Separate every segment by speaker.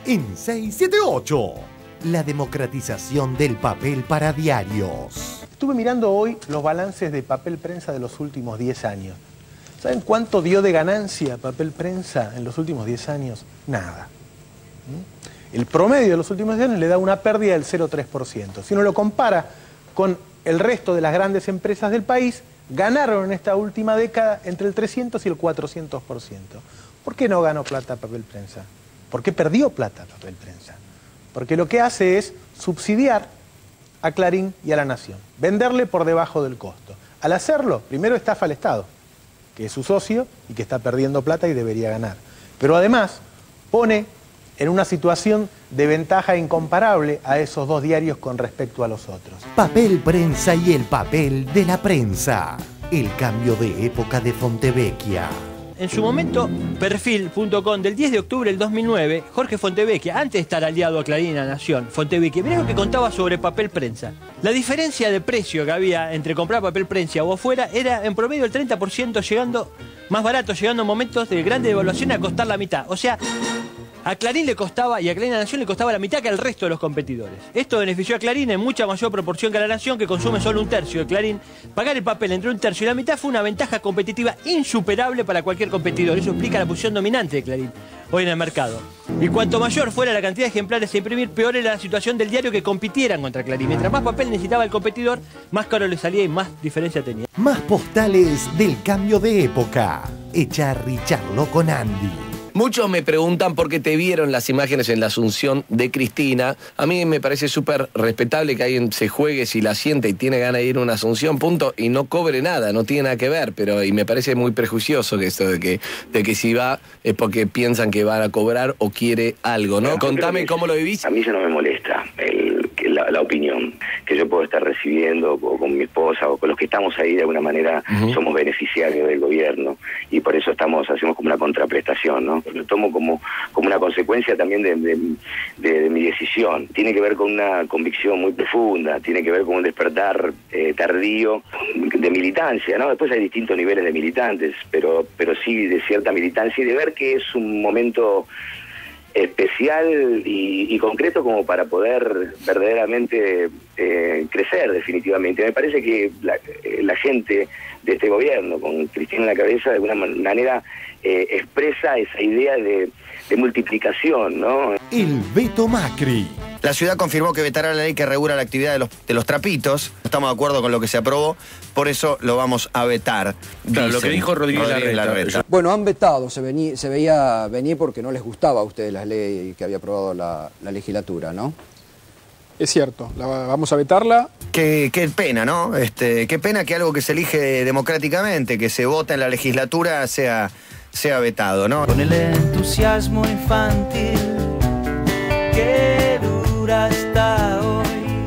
Speaker 1: en 678. La democratización del papel para diarios.
Speaker 2: Estuve mirando hoy los balances de papel prensa de los últimos 10 años. ¿Saben cuánto dio de ganancia papel prensa en los últimos 10 años? Nada. El promedio de los últimos 10 años le da una pérdida del 0,3%. Si uno lo compara con el resto de las grandes empresas del país, ganaron en esta última década entre el 300 y el 400%. ¿Por qué no ganó plata papel prensa? ¿Por qué perdió plata papel prensa? Porque lo que hace es subsidiar a Clarín y a La Nación, venderle por debajo del costo. Al hacerlo, primero estafa al Estado, que es su socio y que está perdiendo plata y debería ganar. Pero además pone en una situación de ventaja incomparable a esos dos diarios con respecto a los otros.
Speaker 1: Papel prensa y el papel de la prensa. El cambio de época de Fontevecchia.
Speaker 3: En su momento, Perfil.com, del 10 de octubre del 2009, Jorge Fontevecchia, antes de estar aliado a Clarín y a Nación, Fontevecchia, mirá lo que contaba sobre papel prensa. La diferencia de precio que había entre comprar papel prensa o afuera era en promedio el 30%, llegando más barato, llegando a momentos de grande devaluación a costar la mitad. O sea, a Clarín le costaba, y a Clarín y a Nación le costaba la mitad que al resto de los competidores. Esto benefició a Clarín en mucha mayor proporción que a la Nación, que consume solo un tercio de Clarín. Pagar el papel entre un tercio y la mitad fue una ventaja competitiva insuperable para cualquier competidor. Eso explica la posición dominante de Clarín hoy en el mercado. Y cuanto mayor fuera la cantidad de ejemplares a imprimir, peor era la situación del diario que compitieran contra Clarín. Mientras más papel necesitaba el competidor, más caro le salía y más diferencia tenía.
Speaker 1: Más postales del cambio de época. Echar y charlo con Andy.
Speaker 4: Muchos me preguntan por qué te vieron las imágenes en la asunción de Cristina. A mí me parece súper respetable que alguien se juegue si la siente y tiene ganas de ir a una asunción, punto, y no cobre nada, no tiene nada que ver, pero y me parece muy prejuicioso que esto de que si va es porque piensan que van a cobrar o quiere algo, ¿no? Contame cómo lo vivís.
Speaker 5: A mí eso no me molesta, la opinión que yo puedo estar recibiendo o con mi esposa o con los que estamos ahí de alguna manera somos beneficiarios del gobierno y por eso hacemos como una contraprestación, ¿no? Lo tomo como una consecuencia también de mi decisión. Tiene que ver con una convicción muy profunda, tiene que ver con un despertar tardío de militancia, ¿no? Después hay distintos niveles de militantes, pero sí de cierta militancia y de ver que es un momento especial y concreto como para poder verdaderamente crecer definitivamente. Me parece que la gente de este gobierno, con Cristina en la cabeza, de alguna manera expresa esa idea de multiplicación, ¿no?
Speaker 1: El veto Macri.
Speaker 6: La ciudad confirmó que vetará la ley que regula la actividad de los trapitos. Estamos de acuerdo con lo que se aprobó, por eso lo vamos a vetar.
Speaker 4: Claro, lo que dijo Rodríguez Larreta.
Speaker 7: Bueno, han vetado, se veía venir porque no les gustaba a ustedes la ley que había aprobado la legislatura, ¿no?
Speaker 8: Es cierto, vamos a vetarla.
Speaker 6: Qué pena, ¿no? Qué pena que algo que se elige democráticamente, que se vota en la legislatura, sea vetado, ¿no?
Speaker 9: Con el entusiasmo infantil que dura hasta hoy,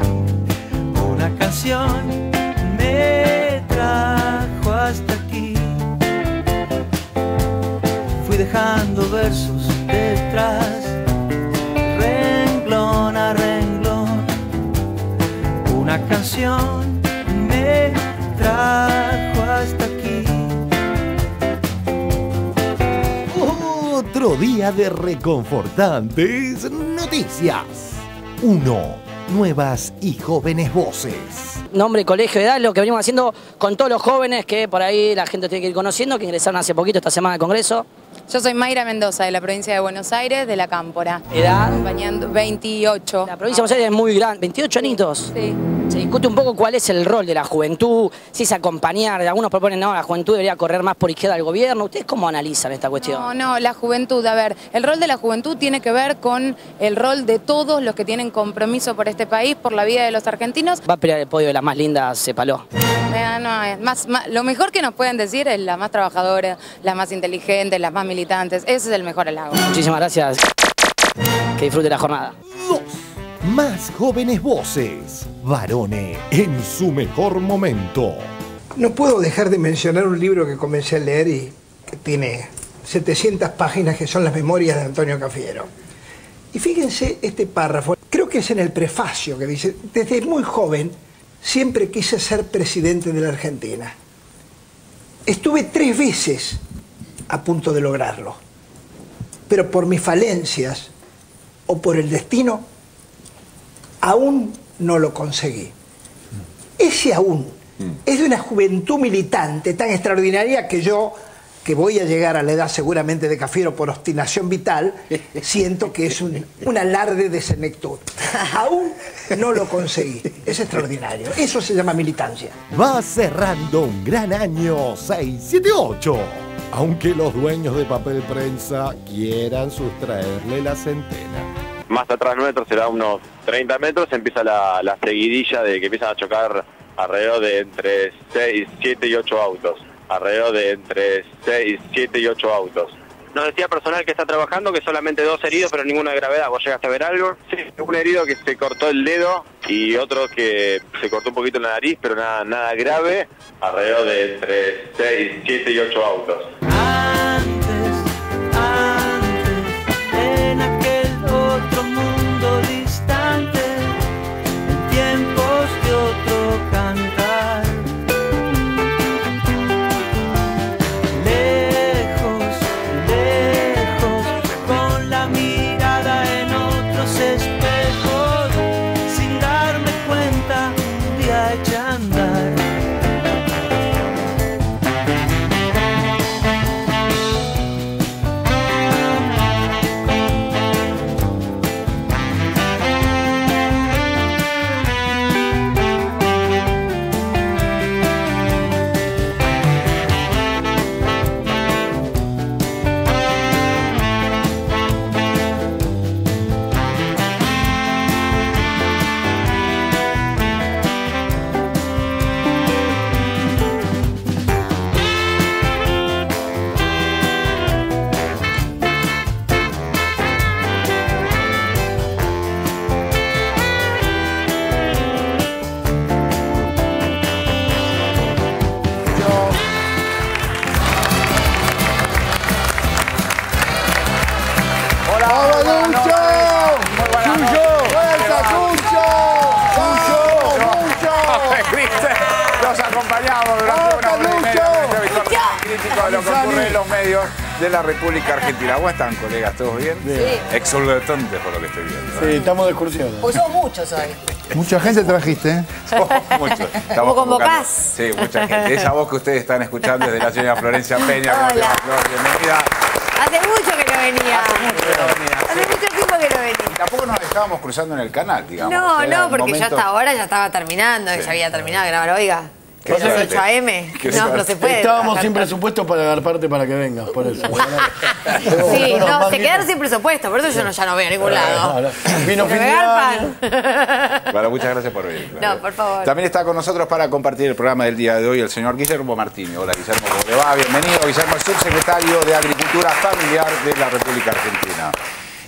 Speaker 9: una canción me trajo hasta aquí. Fui dejando versos detrás, renglón a renglón, una canción me trajo hasta aquí.
Speaker 1: Otro día de reconfortantes noticias. 1. Nuevas y jóvenes voces.
Speaker 10: Nombre, colegio, edad, lo que venimos haciendo con todos los jóvenes que por ahí la gente tiene que ir conociendo, que ingresaron hace poquito esta semana al Congreso.
Speaker 11: Yo soy Mayra Mendoza, de la provincia de Buenos Aires, de La Cámpora.
Speaker 10: ¿Edad?
Speaker 11: Acompañando 28.
Speaker 10: La provincia de Buenos Aires es muy grande, 28 añitos.
Speaker 11: Sí.
Speaker 10: Se discute un poco cuál es el rol de la juventud, si es acompañar, algunos proponen, no, la juventud debería correr más por izquierda del gobierno. ¿Ustedes cómo analizan esta cuestión?
Speaker 11: No, la juventud, a ver, el rol de la juventud tiene que ver con el rol de todos los que tienen compromiso por este país, por la vida de los argentinos.
Speaker 10: Va a pelear el podio de las más lindas, Cepaló.
Speaker 11: No, es más, lo mejor que nos pueden decir es la más trabajadora, la más inteligente, las más militantes. Ese es el mejor halago.
Speaker 10: Muchísimas gracias. Que disfrute la jornada.
Speaker 1: 2. Más jóvenes voces. Varones en su mejor momento.
Speaker 12: No puedo dejar de mencionar un libro que comencé a leer y que tiene 700 páginas, que son las memorias de Antonio Cafiero. Y fíjense este párrafo, creo que es en el prefacio, que dice: desde muy joven siempre quise ser presidente de la Argentina. Estuve 3 veces a punto de lograrlo, pero por mis falencias o por el destino, aún no lo conseguí. Ese aún es de una juventud militante tan extraordinaria que yo, que voy a llegar a la edad seguramente de Cafiero por obstinación vital, siento que es un alarde de senectud. Aún no lo conseguí. Es extraordinario. Eso se llama militancia.
Speaker 1: Va cerrando un gran año 678. Aunque los dueños de Papel Prensa quieran sustraerle la centena.
Speaker 13: Más atrás nuestro será unos 30 metros, empieza la seguidilla de que empiezan a chocar alrededor de entre 6, 7 y 8 autos. Alrededor de entre 6, 7 y 8 autos. Nos decía personal que está trabajando que solamente 2 heridos, pero ninguna de gravedad. ¿Vos llegaste a ver algo? Sí, un herido que se cortó el dedo y otro que se cortó un poquito la nariz, pero nada grave. Alrededor de entre 6, 7 y 8 autos.
Speaker 9: En aquel otro mundo distante, en tiempos de otro cantar, lejos, lejos, con la mirada en otros espejos, sin darme cuenta, un día eché a andar.
Speaker 14: De la República Argentina. ¿Cómo están, colegas? ¿Todos bien?
Speaker 15: Bien.
Speaker 14: Exorbitantes por lo que estoy viendo.
Speaker 15: Sí, estamos de excursión.
Speaker 16: Porque somos muchos hoy.
Speaker 14: Mucha gente trajiste, ¿eh? Somos muchos.
Speaker 16: ¿Cómo convocás?
Speaker 14: Sí, mucha gente. Esa voz que ustedes están escuchando es de la señora Florencia Peña. ¿Cómo te va, Flor? Bienvenida.
Speaker 16: Hace mucho que no venía. Hace mucho tiempo que no venía.
Speaker 14: Y tampoco nos estábamos cruzando en el canal, digamos.
Speaker 16: No, porque yo hasta ahora ya estaba terminando, ya había terminado de grabar, oiga. ¿Qué es 8 AM? No se puede.
Speaker 15: Estábamos sin presupuesto para dar parte para que vengas, por eso.
Speaker 16: Sí, no, se quedaron sin presupuesto, por eso yo ya no voy a ningún lado.
Speaker 15: Vino fin de año.
Speaker 14: Bueno, muchas gracias por venir.
Speaker 16: No, por favor.
Speaker 14: También está con nosotros para compartir el programa del día de hoy el señor Guillermo Martini. Hola, Guillermo, ¿cómo le va? Bienvenido. Guillermo, el subsecretario de Agricultura Familiar de la República Argentina.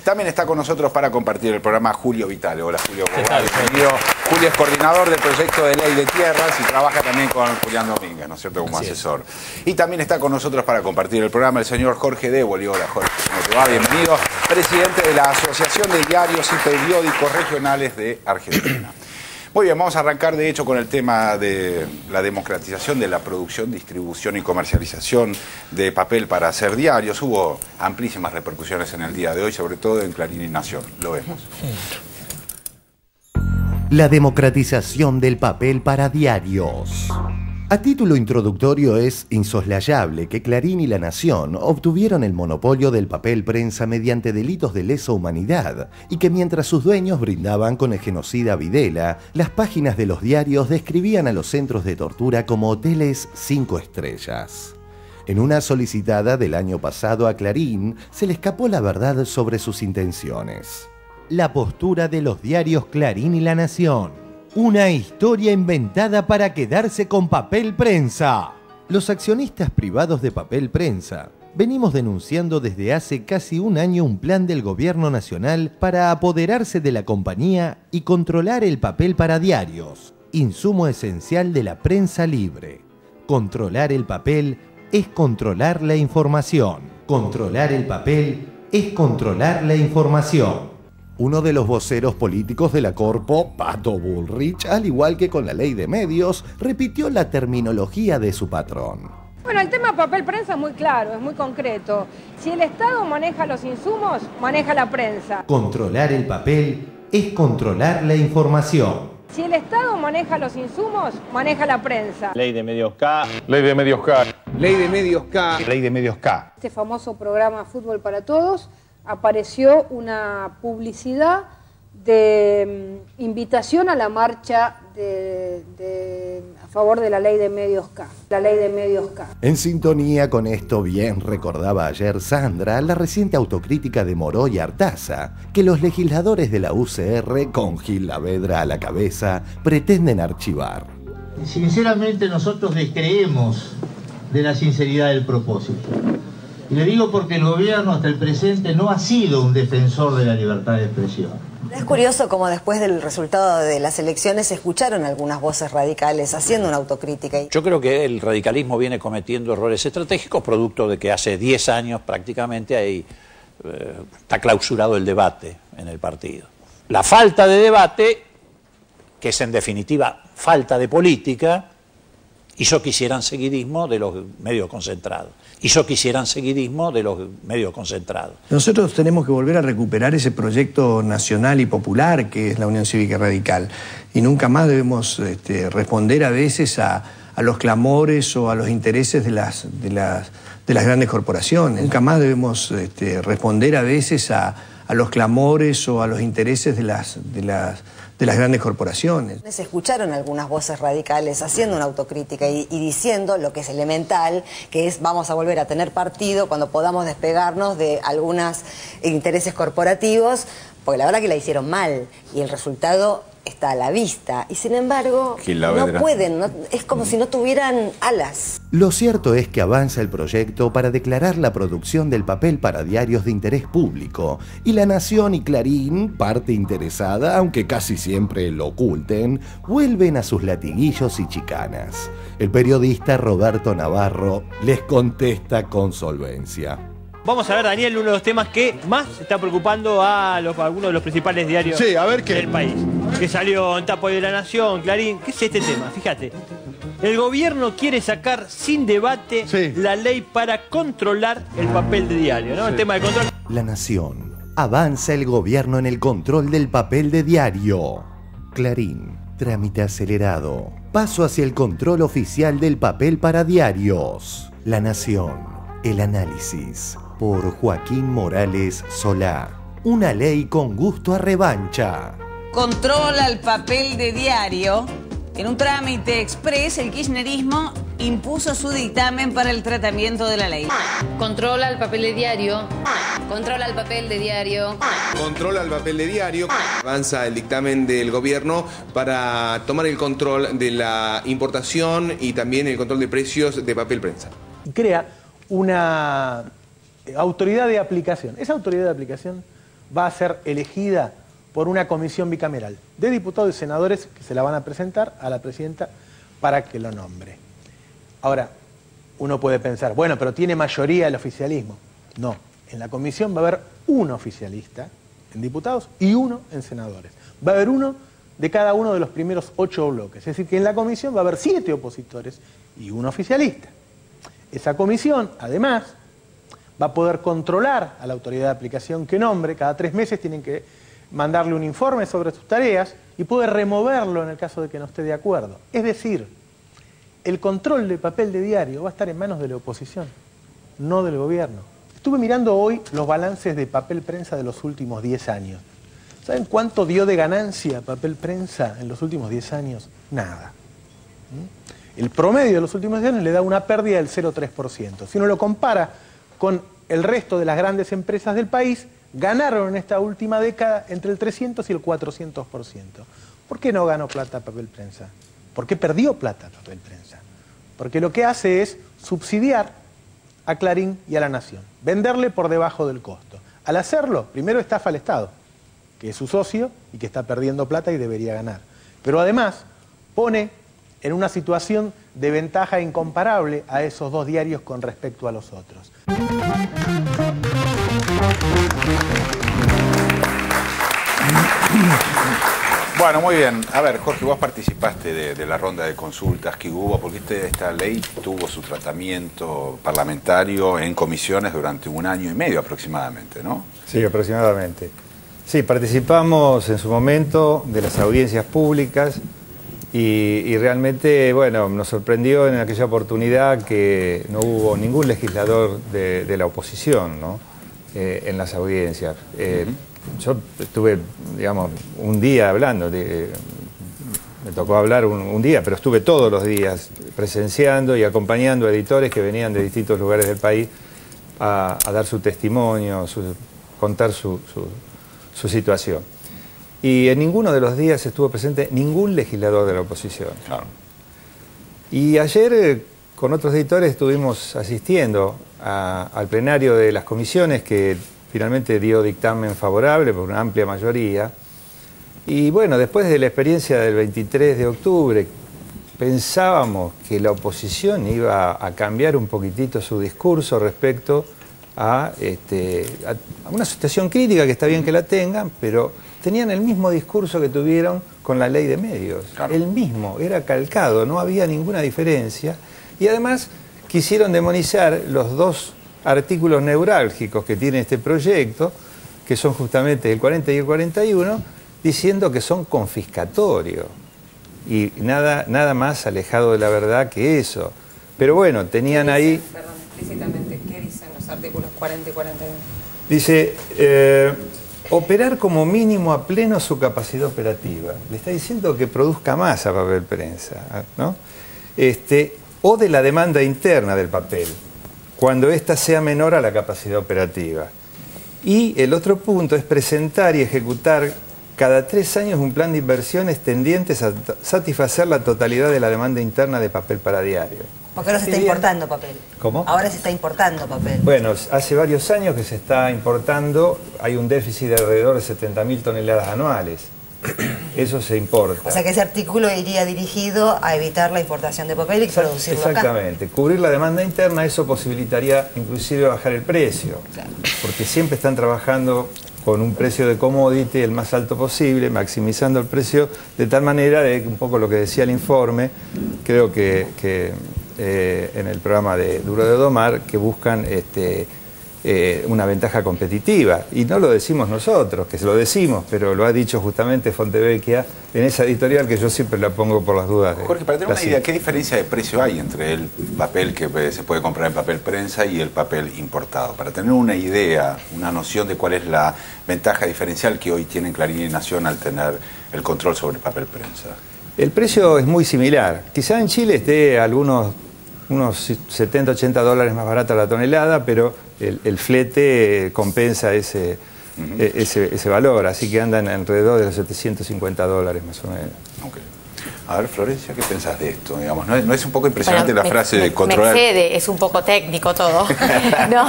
Speaker 14: También está con nosotros para compartir el programa Julio Vitale. Hola, Julio. Bienvenido. Julio es coordinador del proyecto de ley de tierras y trabaja también con Julián Domínguez, ¿no es cierto?, como asesor. Y también está con nosotros para compartir el programa el señor Jorge Déboli. Hola, Jorge, ¿cómo te va? Bienvenido. Presidente de la Asociación de Diarios y Periódicos Regionales de Argentina. Muy bien, vamos a arrancar de hecho con el tema de la democratización de la producción, distribución y comercialización de papel para hacer diarios. Hubo amplísimas repercusiones en el día de hoy, sobre todo en Clarín y Nación. Lo vemos.
Speaker 1: La democratización del papel para diarios. A título introductorio es insoslayable que Clarín y La Nación obtuvieron el monopolio del papel prensa mediante delitos de lesa humanidad y que mientras sus dueños brindaban con el genocida Videla, las páginas de los diarios describían a los centros de tortura como hoteles 5 estrellas. En una solicitada del año pasado a Clarín, se le escapó la verdad sobre sus intenciones. La postura de los diarios Clarín y La Nación. Una historia inventada para quedarse con papel prensa. Los accionistas privados de Papel Prensa venimos denunciando desde hace casi un año un plan del gobierno nacional para apoderarse de la compañía y controlar el papel para diarios, insumo esencial de la prensa libre. Controlar el papel es controlar la información. Controlar el papel es controlar la información. Uno de los voceros políticos de la Corpo, Pato Bullrich, al igual que con la ley de medios, repitió la terminología de su patrón.
Speaker 17: Bueno, el tema papel prensa es muy claro, es muy concreto. Si el Estado maneja los insumos, maneja la prensa.
Speaker 1: Controlar el papel es controlar la información.
Speaker 17: Si el Estado maneja los insumos, maneja la prensa.
Speaker 18: Ley de medios K. Ley de medios K.
Speaker 19: Ley de medios K.
Speaker 18: Ley de medios K.
Speaker 17: Este famoso programa Fútbol para Todos apareció una publicidad de invitación a la marcha a favor de la ley de medios K. La ley de medios K.
Speaker 1: En sintonía con esto, bien recordaba ayer Sandra la reciente autocrítica de Moró y Artaza, que los legisladores de la UCR, con Gil Lavedra a la cabeza, pretenden archivar.
Speaker 20: Sinceramente nosotros descreemos de la sinceridad del propósito. Y le digo porque el gobierno hasta el presente no ha sido un defensor de la libertad de expresión.
Speaker 16: Es curioso cómo después del resultado de las elecciones se escucharon algunas voces radicales haciendo una autocrítica.
Speaker 21: Yo creo que el radicalismo viene cometiendo errores estratégicos producto de que hace 10 años prácticamente ahí está clausurado el debate en el partido. La falta de debate, que es en definitiva falta de política, hizo que hicieran seguidismo de los medios concentrados.
Speaker 22: Nosotros tenemos que volver a recuperar ese proyecto nacional y popular que es la Unión Cívica Radical. Y nunca más debemos responder a veces a los clamores o a los intereses de las grandes corporaciones. Nunca más debemos responder a veces a los clamores o a los intereses de las grandes corporaciones.
Speaker 16: Se escucharon algunas voces radicales haciendo una autocrítica y diciendo lo que es elemental, que es vamos a volver a tener partido cuando podamos despegarnos de algunos intereses corporativos, porque la verdad que la hicieron mal y el resultado está a la vista. Y sin embargo, no pueden, es como si no tuvieran alas.
Speaker 1: Lo cierto es que avanza el proyecto para declarar la producción del papel para diarios de interés público, y La Nación y Clarín, parte interesada, aunque casi siempre lo oculten, vuelven a sus latiguillos y chicanas. El periodista Roberto Navarro les contesta con solvencia.
Speaker 3: Vamos a ver, Daniel, uno de los temas que más está preocupando a algunos de los principales diarios del país. Que salió en tapa de La Nación, Clarín. ¿Qué es este tema? Fíjate. El gobierno quiere sacar sin debate la ley para controlar el papel de diario, ¿no? El tema de control.
Speaker 1: La Nación. Avanza el gobierno en el control del papel de diario. Clarín. Trámite acelerado. Paso hacia el control oficial del papel para diarios. La Nación. El análisis. Por Joaquín Morales Solá. Una ley con gusto a revancha.
Speaker 23: Controla el papel de diario. En un trámite express, el kirchnerismo impuso su dictamen para el tratamiento de la ley.
Speaker 11: Controla el papel de diario. Controla el papel de diario.
Speaker 19: Controla el papel de diario. Avanza el dictamen del gobierno para tomar el control de la importación y también el control de precios de papel prensa.
Speaker 2: Crea una autoridad de aplicación. Esa autoridad de aplicación va a ser elegida por una comisión bicameral de diputados y senadores que se la van a presentar a la presidenta para que lo nombre. Ahora, uno puede pensar, bueno, pero tiene mayoría el oficialismo. No, en la comisión va a haber un oficialista en diputados y uno en senadores. Va a haber uno de cada uno de los primeros 8 bloques. Es decir, que en la comisión va a haber 7 opositores y un oficialista. Esa comisión, además, va a poder controlar a la autoridad de aplicación que nombre. Cada 3 meses tienen que mandarle un informe sobre sus tareas y puede removerlo en el caso de que no esté de acuerdo. Es decir, el control de papel de diario va a estar en manos de la oposición, no del gobierno. Estuve mirando hoy los balances de papel prensa de los últimos 10 años. ¿Saben cuánto dio de ganancia papel prensa en los últimos 10 años? Nada. El promedio de los últimos 10 años le da una pérdida del 0,3%. Si uno lo compara con el resto de las grandes empresas del país, ganaron en esta última década entre el 300 y el 400%. ¿Por qué no ganó plata papel prensa? ¿Por qué perdió plata papel prensa? Porque lo que hace es subsidiar a Clarín y a La Nación, venderle por debajo del costo. Al hacerlo, primero estafa al Estado, que es su socio y que está perdiendo plata y debería ganar. Pero además pone en una situación de ventaja incomparable a esos 2 diarios con respecto a los otros.
Speaker 14: Bueno, muy bien. A ver, Jorge, vos participaste de la ronda de consultas que hubo, porque esta ley tuvo su tratamiento parlamentario en comisiones durante 1 año y medio aproximadamente, ¿no?
Speaker 4: Sí, aproximadamente. Sí, participamos en su momento de las audiencias públicas y realmente, bueno, nos sorprendió en aquella oportunidad que no hubo ningún legislador de la oposición, ¿no? En las audiencias. Yo estuve, digamos, un día hablando, me tocó hablar un día, pero estuve todos los días presenciando y acompañando a editores que venían de distintos lugares del país a dar su testimonio, contar su situación. Y en ninguno de los días estuvo presente ningún legislador de la oposición.
Speaker 14: Claro.
Speaker 4: Y ayer con otros editores estuvimos asistiendo al plenario de las comisiones que finalmente dio dictamen favorable por una amplia mayoría. Y bueno, después de la experiencia del 23 de octubre, pensábamos que la oposición iba a cambiar un poquitito su discurso respecto a una situación crítica, que está bien que la tengan, pero tenían el mismo discurso que tuvieron con la ley de medios. Claro. El mismo, era calcado, no había ninguna diferencia. Y además quisieron demonizar los 2 artículos neurálgicos que tiene este proyecto, que son justamente el 40 y el 41, diciendo que son confiscatorios. Y nada más alejado de la verdad que eso. Pero bueno, tenían ahí...
Speaker 5: Perdón, explícitamente, ¿qué dicen los artículos 40 y 41?
Speaker 4: Dice, operar como mínimo a pleno su capacidad operativa. Le está diciendo que produzca más a papel prensa, ¿no? O de la demanda interna del papel, cuando ésta sea menor a la capacidad operativa. Y el otro punto es presentar y ejecutar cada 3 años un plan de inversiones tendientes a satisfacer la totalidad de la demanda interna de papel para diario.
Speaker 16: Porque ahora se está importando papel.
Speaker 4: ¿Cómo?
Speaker 16: Ahora se está importando papel.
Speaker 4: Bueno, hace varios años que se está importando, hay un déficit de alrededor de 70.000 toneladas anuales. Eso se importa.
Speaker 16: O sea que ese artículo iría dirigido a evitar la importación de papel y producirlo acá.
Speaker 4: Exactamente. Cubrir la demanda interna, eso posibilitaría inclusive bajar el precio. Claro. Porque siempre están trabajando con un precio de commodity el más alto posible, maximizando el precio de tal manera de que un poco lo que decía el informe, creo que en el programa de Duro de Domar, que buscan una ventaja competitiva. Y no lo decimos nosotros, que se lo decimos, pero lo ha dicho justamente Fontevecchia en esa editorial que yo siempre la pongo por las dudas.
Speaker 14: Jorge, para tener una idea, ¿qué diferencia de precio hay entre el papel que se puede comprar en papel prensa y el papel importado? Para tener una idea, una noción de cuál es la ventaja diferencial que hoy tienen Clarín y Nación al tener el control sobre el papel prensa.
Speaker 4: El precio es muy similar. Quizá en Chile esté unos 70, 80 dólares más barata la tonelada, pero el flete compensa ese valor, así que andan alrededor de los 750 dólares más o menos.
Speaker 14: Okay. A ver, Florencia, ¿qué pensás de esto? Digamos, ¿no es un poco impresionante la frase de controlar?
Speaker 5: Me excede, es un poco técnico todo. No.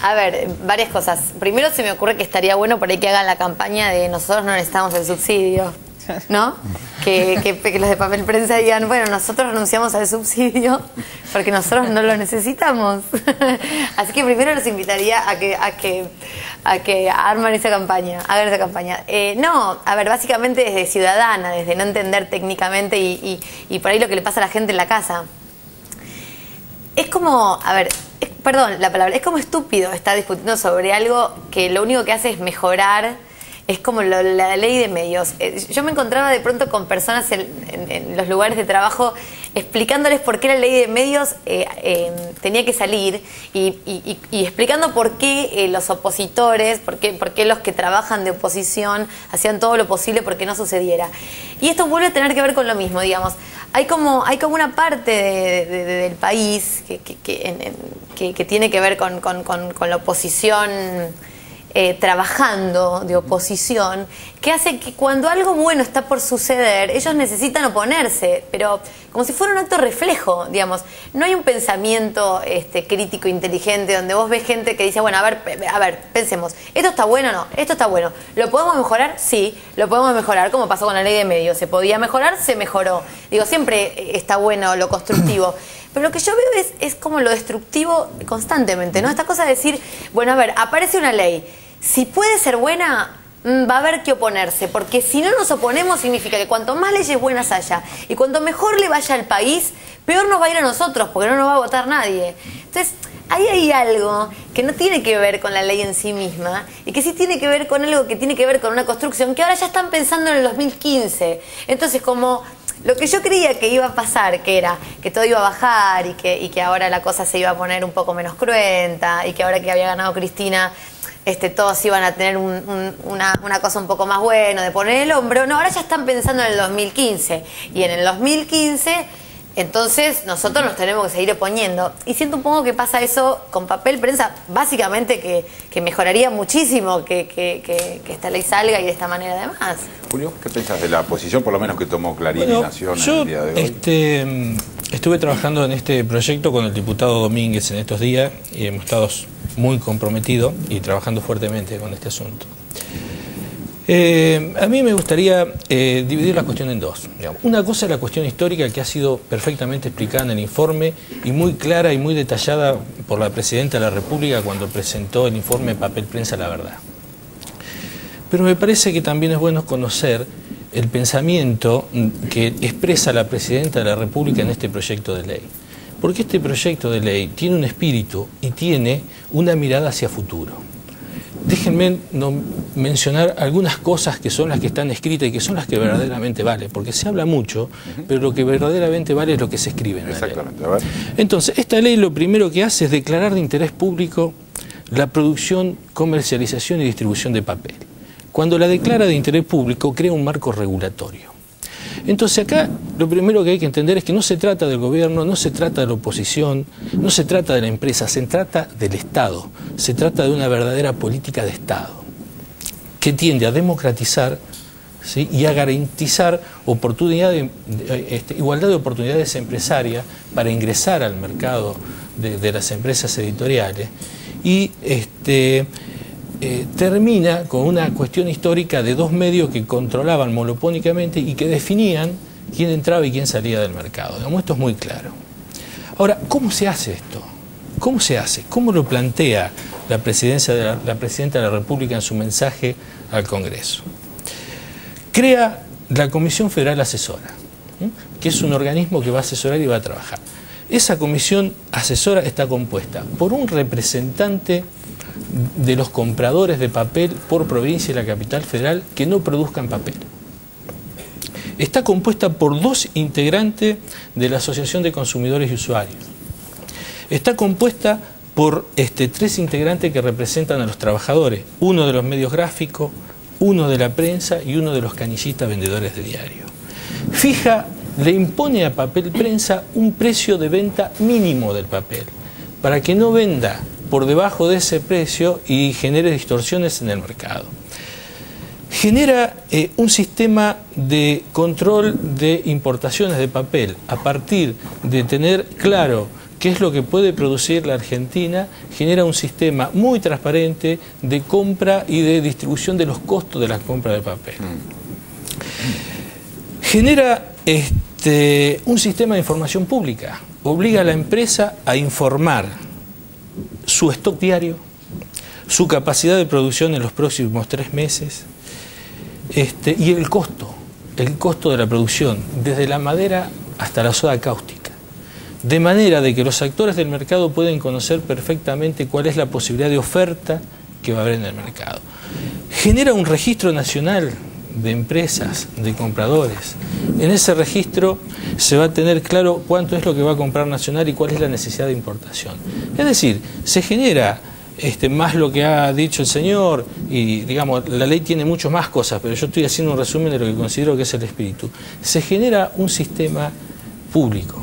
Speaker 5: A ver, varias cosas. Primero se me ocurre que estaría bueno por ahí que hagan la campaña de nosotros no necesitamos el subsidio, ¿no? Que los de papel prensa digan, bueno, nosotros renunciamos al subsidio porque nosotros no lo necesitamos. Así que primero los invitaría a que armen esa campaña, hagan esa campaña. No, a ver, básicamente desde ciudadana, desde no entender técnicamente y por ahí lo que le pasa a la gente en la casa. Es como, a ver, perdón la palabra, es como estúpido estar discutiendo sobre algo que lo único que hace es mejorar. Es como la ley de medios. Yo me encontraba de pronto con personas en los lugares de trabajo explicándoles por qué la ley de medios tenía que salir y explicando por qué los opositores, por qué los que trabajan de oposición hacían todo lo posible porque no sucediera. Y esto vuelve a tener que ver con lo mismo, digamos. Hay como una parte del país que tiene que ver con la oposición trabajando de oposición, que hace que cuando algo bueno está por suceder, ellos necesitan oponerse, pero como si fuera un acto reflejo, digamos. No hay un pensamiento crítico, inteligente, donde vos ves gente que dice, bueno, a ver, pensemos, ¿esto está bueno o no? ¿Esto está bueno? ¿Lo podemos mejorar? Sí, lo podemos mejorar, como pasó con la ley de medios. ¿Se podía mejorar? Se mejoró. Digo, siempre está bueno lo constructivo. Pero lo que yo veo es como lo destructivo constantemente, ¿no? Esta cosa de decir, bueno, a ver, aparece una ley. Si puede ser buena, va a haber que oponerse, porque si no nos oponemos significa que cuanto más leyes buenas haya y cuanto mejor le vaya al país, peor nos va a ir a nosotros, porque no nos va a votar nadie. Entonces, ahí hay algo que no tiene que ver con la ley en sí misma y que sí tiene que ver con algo que tiene que ver con una construcción que ahora ya están pensando en el 2015. Entonces, como lo que yo creía que iba a pasar, que era que todo iba a bajar y que ahora la cosa se iba a poner un poco menos cruenta y que ahora que había ganado Cristina, todos iban a tener una cosa un poco más buena, de poner el hombro. No, ahora ya están pensando en el 2015. Y en el 2015... entonces nosotros nos tenemos que seguir oponiendo. Y siento un poco que pasa eso con papel prensa, básicamente que mejoraría muchísimo que esta ley salga y de esta manera además.
Speaker 14: Julio, ¿qué pensás de la posición, por lo menos que tomó Clarín y Nación en el día de hoy?
Speaker 6: Estuve trabajando en este proyecto con el diputado Domínguez en estos días y hemos estado muy comprometidos y trabajando fuertemente con este asunto. A mí me gustaría dividir la cuestión en dos. Digamos. Una cosa es la cuestión histórica, que ha sido perfectamente explicada en el informe y muy clara y muy detallada por la Presidenta de la República cuando presentó el informe Papel Prensa La Verdad. Pero me parece que también es bueno conocer el pensamiento que expresa la Presidenta de la República en este proyecto de ley. Porque este proyecto de ley tiene un espíritu y tiene una mirada hacia futuro. Déjenme mencionar algunas cosas que son las que están escritas y que son las que verdaderamente valen, porque se habla mucho, pero lo que verdaderamente vale es lo que se escribe en la ley. A ver. Entonces, esta ley lo primero que hace es declarar de interés público la producción, comercialización y distribución de papel. Cuando la declara de interés público, crea un marco regulatorio. Entonces acá lo primero que hay que entender es que no se trata del gobierno, no se trata de la oposición, no se trata de la empresa, se trata del Estado, se trata de una verdadera política de Estado que tiende a democratizar, ¿sí?, y a garantizar igualdad de oportunidades empresarias para ingresar al mercado de las empresas editoriales y termina con una cuestión histórica de dos medios que controlaban monopólicamente y que definían quién entraba y quién salía del mercado. Digamos, esto es muy claro. Ahora, ¿cómo se hace esto? ¿Cómo se hace? ¿Cómo lo plantea la Presidenta de la República en su mensaje al Congreso? Crea la Comisión Federal Asesora, que es un organismo que va a asesorar y va a trabajar. Esa comisión asesora está compuesta por un representante de los compradores de papel por provincia y la capital federal que no produzcan papel. Está compuesta por 2 integrantes de la Asociación de Consumidores y Usuarios. Está compuesta por 3 integrantes que representan a los trabajadores, uno de los medios gráficos, uno de la prensa y uno de los canillistas vendedores de diario. Le impone a Papel Prensa un precio de venta mínimo del papel, para que no venda por debajo de ese precio y genere distorsiones en el mercado. Genera un sistema de control de importaciones de papel a partir de tener claro qué es lo que puede producir la Argentina. Genera un sistema muy transparente de compra y de distribución de los costos de la compra de papel. Genera un sistema de información pública. Obliga a la empresa a informar su stock diario, su capacidad de producción en los próximos 3 meses y el costo de la producción, desde la madera hasta la soda cáustica, de manera de que los actores del mercado pueden conocer perfectamente cuál es la posibilidad de oferta que va a haber en el mercado. Genera un registro nacional de empresas, de compradores. En ese registro se va a tener claro cuánto es lo que va a comprar Nacional y cuál es la necesidad de importación. Es decir, se genera más lo que ha dicho el señor y, digamos, la ley tiene mucho más cosas, pero yo estoy haciendo un resumen de lo que considero que es el espíritu. Se genera un sistema público,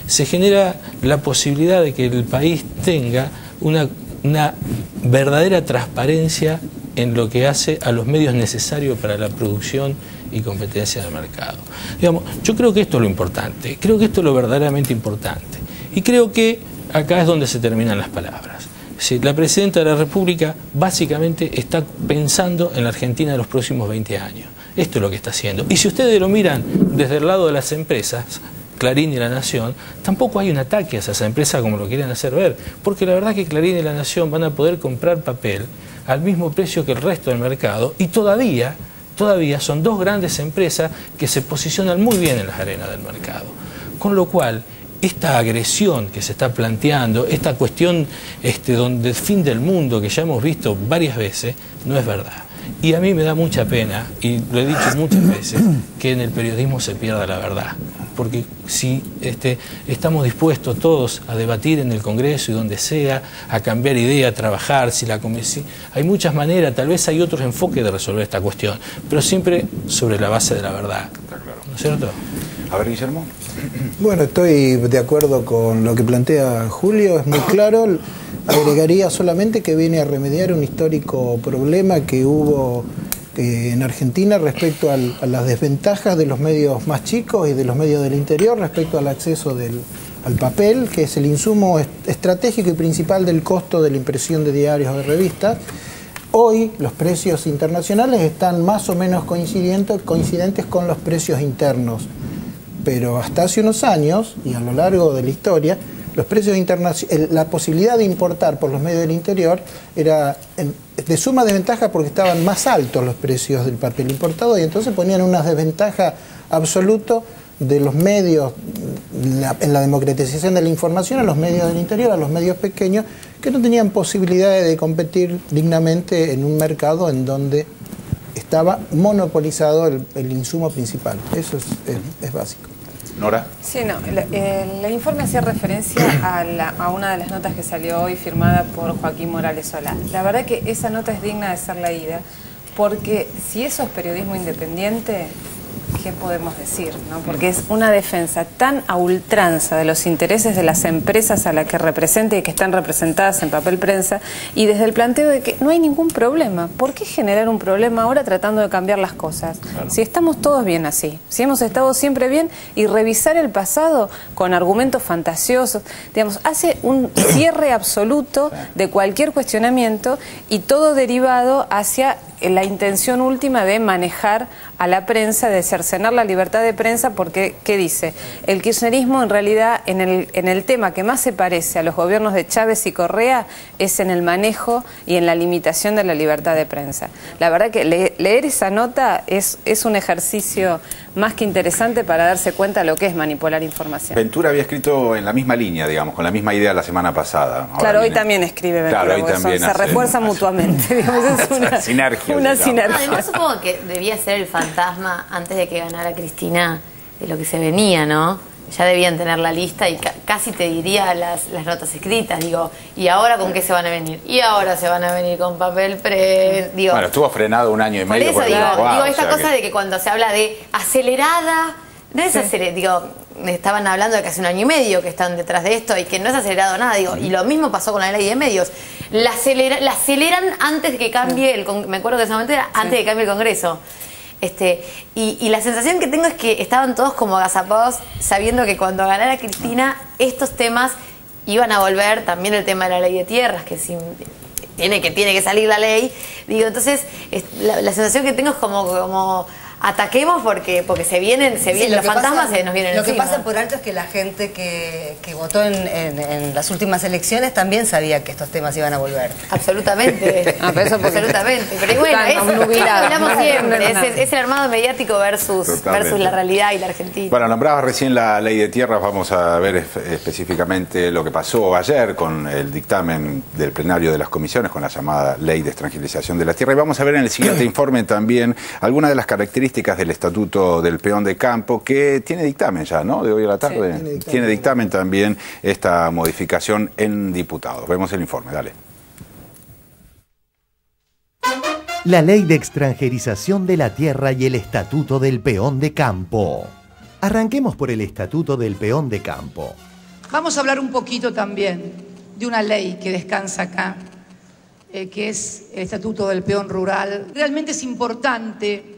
Speaker 6: se genera la posibilidad de que el país tenga una verdadera transparencia en lo que hace a los medios necesarios para la producción y competencia del mercado. Digamos, yo creo que esto es lo importante, creo que esto es lo verdaderamente importante. Y creo que acá es donde se terminan las palabras. La Presidenta de la República básicamente está pensando en la Argentina de los próximos 20 años. Esto es lo que está haciendo. Y si ustedes lo miran desde el lado de las empresas, Clarín y La Nación, tampoco hay un ataque a esas empresas como lo quieren hacer ver, porque la verdad que Clarín y La Nación van a poder comprar papel al mismo precio que el resto del mercado y todavía son dos grandes empresas que se posicionan muy bien en las arenas del mercado. Con lo cual, esta agresión que se está planteando, esta cuestión donde el fin del mundo que ya hemos visto varias veces, no es verdad. Y a mí me da mucha pena, y lo he dicho muchas veces, que en el periodismo se pierda la verdad. Porque si estamos dispuestos todos a debatir en el Congreso y donde sea, a cambiar idea, a trabajar, hay muchas maneras, tal vez hay otros enfoques de resolver esta cuestión, pero siempre sobre la base de la verdad. ¿No es cierto?
Speaker 14: A ver, Guillermo.
Speaker 22: Bueno, estoy de acuerdo con lo que plantea Julio, es muy claro. Agregaría solamente que viene a remediar un histórico problema que hubo en Argentina respecto a las desventajas de los medios más chicos y de los medios del interior respecto al acceso al papel, que es el insumo estratégico y principal del costo de la impresión de diarios o de revistas. Hoy los precios internacionales están más o menos coincidentes con los precios internos, pero hasta hace unos años y a lo largo de la historia, los precios internacionales, la posibilidad de importar por los medios del interior era de suma desventaja porque estaban más altos los precios del papel importado y entonces ponían una desventaja absoluta de los medios en la democratización de la información a los medios del interior, a los medios pequeños, que no tenían posibilidades de competir dignamente en un mercado en donde estaba monopolizado el insumo principal. Eso es básico.
Speaker 14: Nora.
Speaker 7: Sí, no, el informe hacía referencia a una de las notas que salió hoy firmada por Joaquín Morales Solá. La verdad que esa nota es digna de ser leída, porque si eso es periodismo independiente, ¿qué podemos decir? ¿No? Porque es una defensa tan a ultranza de los intereses de las empresas a las que representa y que están representadas en papel prensa, y desde el planteo de que no hay ningún problema. ¿Por qué generar un problema ahora tratando de cambiar las cosas? Claro. Si estamos todos bien así, si hemos estado siempre bien, y revisar el pasado con argumentos fantasiosos, digamos, hace un cierre absoluto de cualquier cuestionamiento y todo derivado hacia la intención última de manejar a la prensa, de cercenar la libertad de prensa, porque, ¿qué dice? El kirchnerismo en realidad en el tema que más se parece a los gobiernos de Chávez y Correa es en el manejo y en la limitación de la libertad de prensa. La verdad que leer esa nota es un ejercicio más que interesante para darse cuenta de lo que es manipular información.
Speaker 14: Ventura había escrito en la misma línea, digamos, con la misma idea la semana pasada. Ahora
Speaker 7: claro, hoy también escribe Ventura,
Speaker 14: claro, hoy también
Speaker 7: se refuerzan mutuamente. Digamos, es una
Speaker 14: sinergia.
Speaker 7: Una sinergia.
Speaker 5: Además supongo que debía ser el fantasma antes de que ganara Cristina de lo que se venía, ¿no? Ya debían tener la lista y casi te diría las notas escritas, digo, ¿y ahora con qué se van a venir? Y ahora se van a venir con papel digo.
Speaker 14: Bueno, estuvo frenado un año y medio.
Speaker 5: Por eso digo esta cosa de que cuando se habla de acelerada, no es acelerada, digo, estaban hablando de que hace un año y medio que están detrás de esto y que no es acelerado nada, digo, y lo mismo pasó con la ley de medios. La aceleran antes de que cambie me acuerdo que en ese momento era antes de que cambie el Congreso. Y la sensación que tengo es que estaban todos como agazapados sabiendo que cuando ganara Cristina estos temas iban a volver, también el tema de la ley de tierras, que tiene que salir la ley, digo, entonces la sensación que tengo es como ataquemos porque se vienen los fantasmas se nos vienen
Speaker 16: Lo
Speaker 5: encima.
Speaker 16: que pasa por alto es que la gente que votó en las últimas elecciones también sabía que estos temas iban a volver.
Speaker 5: Absolutamente. Absolutamente. Pero bueno, eso hablamos siempre. Es el armado mediático versus la realidad y la Argentina.
Speaker 14: Bueno, nombrabas recién la ley de tierras. Vamos a ver específicamente lo que pasó ayer con el dictamen del plenario de las comisiones, con la llamada ley de extranjerización de la tierra. Y vamos a ver en el siguiente informe también algunas de las características del Estatuto del Peón de Campo, que tiene dictamen ya, ¿no? De hoy a la tarde. Sí, tiene dictamen también esta modificación en diputados. Vemos el informe, dale.
Speaker 1: La ley de extranjerización de la tierra y el Estatuto del Peón de Campo. Arranquemos por el Estatuto del Peón de Campo.
Speaker 8: Vamos a hablar un poquito también de una ley que descansa acá, que es el Estatuto del Peón Rural. Realmente es importante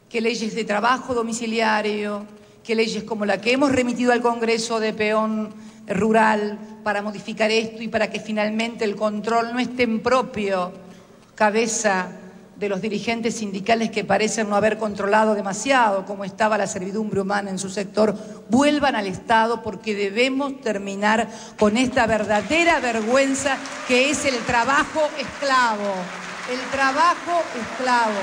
Speaker 8: que leyes de trabajo domiciliario, que leyes como la que hemos remitido al Congreso de Peón Rural para modificar esto y para que finalmente el control no esté en propio cabeza de los dirigentes sindicales que parecen no haber controlado demasiado cómo estaba la servidumbre humana en su sector, vuelvan al Estado, porque debemos terminar con esta verdadera vergüenza que es el trabajo esclavo. El trabajo esclavo.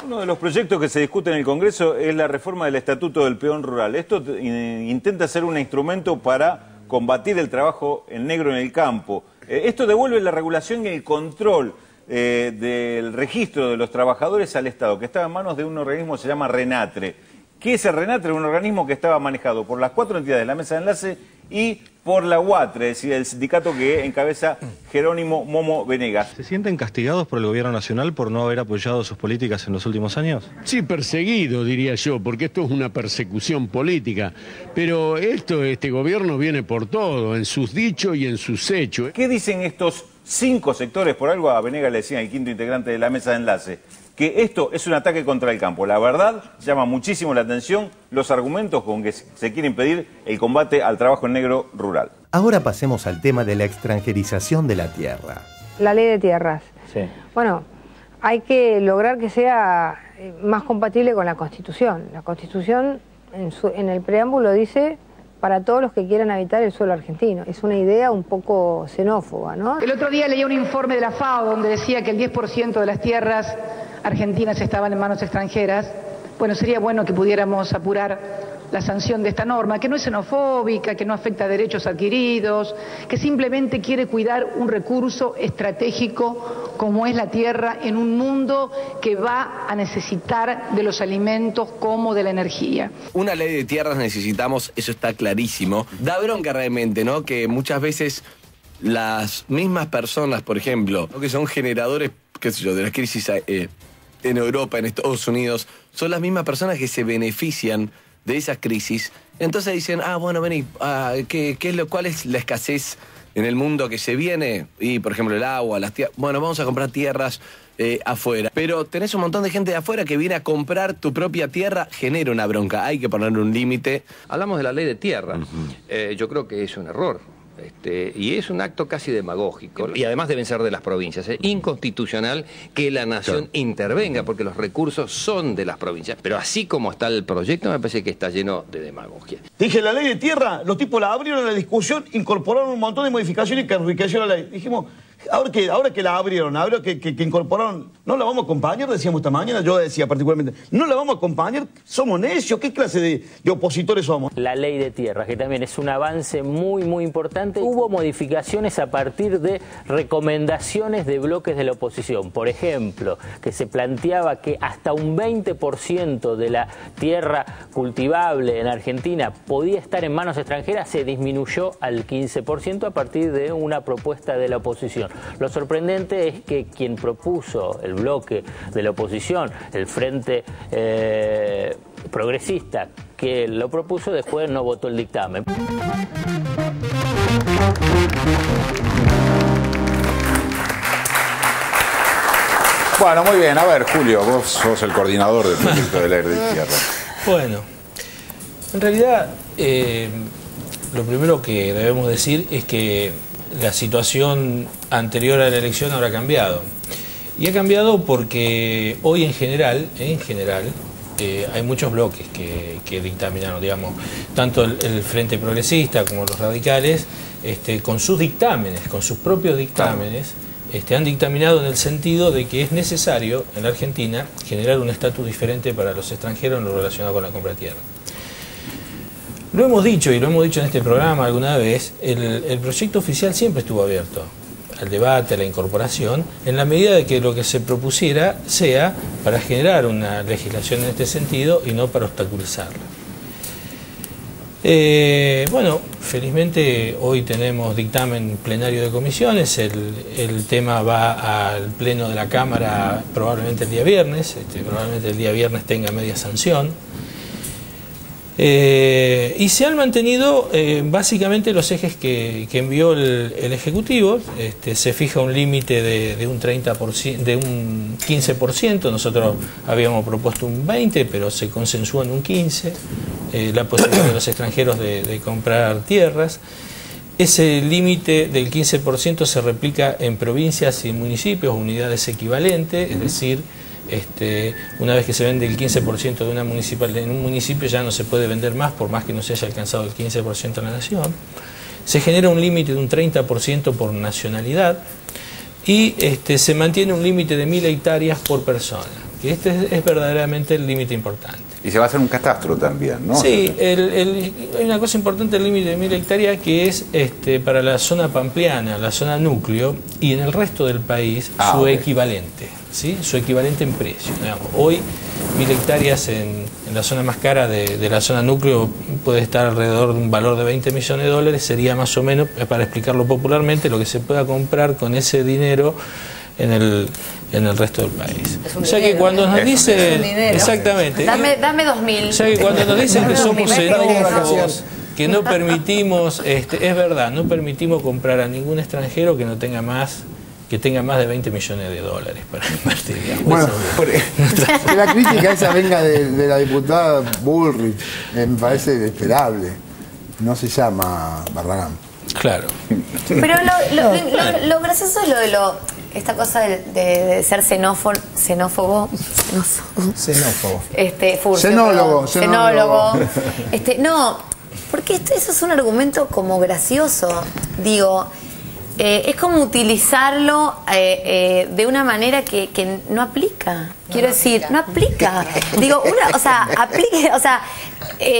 Speaker 10: Uno de los proyectos que se discute en el Congreso es la reforma del Estatuto del Peón Rural. Esto intenta ser un instrumento para combatir el trabajo en negro en el campo. Esto devuelve la regulación y el control del registro de los trabajadores al Estado, que estaba en manos de un organismo que se llama RENATRE. ¿Qué es el RENATRE? Un organismo que estaba manejado por las 4 entidades de la mesa de enlace y por la UATRE, es decir, el sindicato que encabeza Jerónimo Momo Venegas.
Speaker 12: ¿Se sienten castigados por el gobierno nacional por no haber apoyado sus políticas en los últimos años?
Speaker 13: Sí, perseguido, diría yo, porque esto es una persecución política. Pero este gobierno viene por todo, en sus dichos y en sus hechos.
Speaker 10: ¿Qué dicen estos 5 sectores? Por algo a Venegas le decían, el 5º integrante de la mesa de enlace, que esto es un ataque contra el campo. La verdad, llama muchísimo la atención los argumentos con que se quiere impedir el combate al trabajo en negro rural.
Speaker 1: Ahora pasemos al tema de la extranjerización de la tierra.
Speaker 17: La ley de tierras.
Speaker 21: Sí.
Speaker 17: Bueno, hay que lograr que sea más compatible con la Constitución. La Constitución en el preámbulo dice para todos los que quieran habitar el suelo argentino. Es una idea un poco xenófoba, ¿no? El otro día leí un informe de la FAO donde decía que el 10% de las tierras argentinas estaban en manos extranjeras. Bueno, sería bueno que pudiéramos apurar la sanción de esta norma, que no es xenofóbica, que no afecta a derechos adquiridos, que simplemente quiere cuidar un recurso estratégico como es la tierra en un mundo que va a necesitar de los alimentos como de la energía.
Speaker 24: Una ley de tierras necesitamos, eso está clarísimo. Da bronca realmente, ¿no? Que muchas veces las mismas personas, por ejemplo, que son generadores, qué sé yo, de la crisis en Europa, en Estados Unidos, son las mismas personas que se benefician de esas crisis. Entonces dicen, bueno, vení, ¿cuál es la escasez en el mundo que se viene? Y, por ejemplo, el agua, las tierras. Bueno, vamos a comprar tierras afuera. Pero tenés un montón de gente de afuera que viene a comprar tu propia tierra, genera una bronca. Hay que ponerle un límite.
Speaker 25: Hablamos de la ley de tierra. Yo creo que es un error. Y es un acto casi demagógico. Y además deben ser de las provincias. Es inconstitucional que la nación intervenga, porque los recursos son de las provincias. Pero así como está el proyecto, me parece que está lleno de demagogia.
Speaker 26: Dije, la ley de tierra, los tipos la abrieron a la discusión, incorporaron un montón de modificaciones que enriquecieron la ley. Dijimos, ahora que la abrieron, ahora que incorporaron, no la vamos a acompañar, decíamos esta mañana, yo decía particularmente, no la vamos a acompañar, somos necios, ¿qué clase de opositores somos?
Speaker 27: La ley de tierras, que también es un avance muy, muy importante. Hubo modificaciones a partir de recomendaciones de bloques de la oposición. Por ejemplo, que se planteaba que hasta un 20% de la tierra cultivable en Argentina podía estar en manos extranjeras, se disminuyó al 15% a partir de una propuesta de la oposición. Lo sorprendente es que quien propuso el bloque de la oposición, el Frente Progresista, que lo propuso, después no votó el dictamen.
Speaker 14: Bueno, muy bien. A ver, Julio, vos sos el coordinador del proyecto de ley de tierra.
Speaker 6: Bueno, en realidad, lo primero que debemos decir es que la situación anterior a la elección ahora ha cambiado. Y ha cambiado porque hoy en general, hay muchos bloques que dictaminaron, digamos, tanto el Frente Progresista como los radicales, con sus dictámenes, con sus propios dictámenes, han dictaminado en el sentido de que es necesario en la Argentina generar un estatus diferente para los extranjeros en lo relacionado con la compra de tierra. Lo hemos dicho, y lo hemos dicho en este programa alguna vez, el proyecto oficial siempre estuvo abierto al debate, a la incorporación, en la medida de que lo que se propusiera sea para generar una legislación en este sentido y no para obstaculizarla. Bueno, felizmente hoy tenemos dictamen plenario de comisiones, el tema va al pleno de la Cámara probablemente el día viernes, probablemente el día viernes tenga media sanción. Y se han mantenido básicamente los ejes que envió el Ejecutivo. Se fija un límite de un 30%, de un 15%, nosotros habíamos propuesto un 20%, pero se consensuó en un 15%, la posibilidad de los extranjeros de comprar tierras. Ese límite del 15% se replica en provincias y municipios, unidades equivalentes, es decir, una vez que se vende el 15% de una municipal en un municipio ya no se puede vender más, por más que no se haya alcanzado el 15% en la nación. Se genera un límite de un 30% por nacionalidad y se mantiene un límite de 1000 hectáreas por persona. Y es verdaderamente el límite importante.
Speaker 14: Y se va a hacer un catastro también, ¿no?
Speaker 6: Sí, hay una cosa importante del límite de 1000 hectáreas que es para la zona pampeana, la zona núcleo, y en el resto del país su equivalente, ¿sí? Su equivalente en precio. Digamos, hoy 1000 hectáreas en la zona más cara de la zona núcleo puede estar alrededor de un valor de 20 millones de dólares, sería más o menos, para explicarlo popularmente, lo que se pueda comprar con ese dinero en el resto del país.
Speaker 5: O
Speaker 6: sea que cuando nos dicen, exactamente,
Speaker 5: dame 2000.
Speaker 6: o sea que cuando nos dicen que somos xenófobos, que no permitimos, es verdad, no permitimos comprar a ningún extranjero que no tenga más de 20 millones de dólares para invertir.
Speaker 3: Bueno, que la crítica esa venga de la diputada Bullrich me parece esperable. No se llama Barragán.
Speaker 6: Claro.
Speaker 5: Pero lo gracioso es esta cosa de ser xenófobo. Xenólogo. No, porque eso es un argumento como gracioso. Digo, es como utilizarlo de una manera que no aplica. Quiero decir, no aplica. Digo,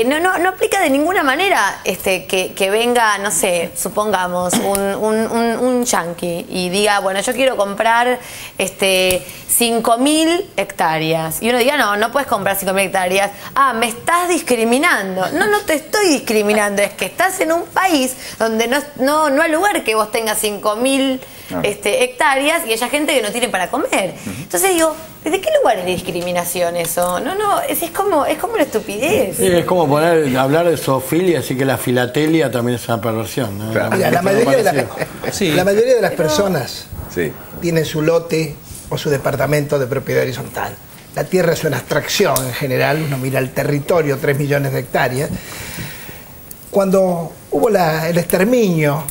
Speaker 5: no aplica de ninguna manera que venga, no sé, supongamos, un yanqui y diga, bueno, yo quiero comprar 5.000 hectáreas. Y uno diga, no puedes comprar 5.000 hectáreas. Ah, me estás discriminando. No te estoy discriminando, es que estás en un país donde no hay lugar que vos tengas 5.000 hectáreas y haya gente que no tiene para comer. Entonces digo, ¿desde qué lugar es discriminación eso? Es como una estupidez.
Speaker 3: Sí, es como hablar de zoofilia, así que la filatelia también es una perversión, ¿no?
Speaker 9: Claro. La mayoría de las personas tienen su lote o su departamento de propiedad horizontal. La tierra es una abstracción en general, uno mira el territorio, 3 millones de hectáreas. Cuando hubo el exterminio,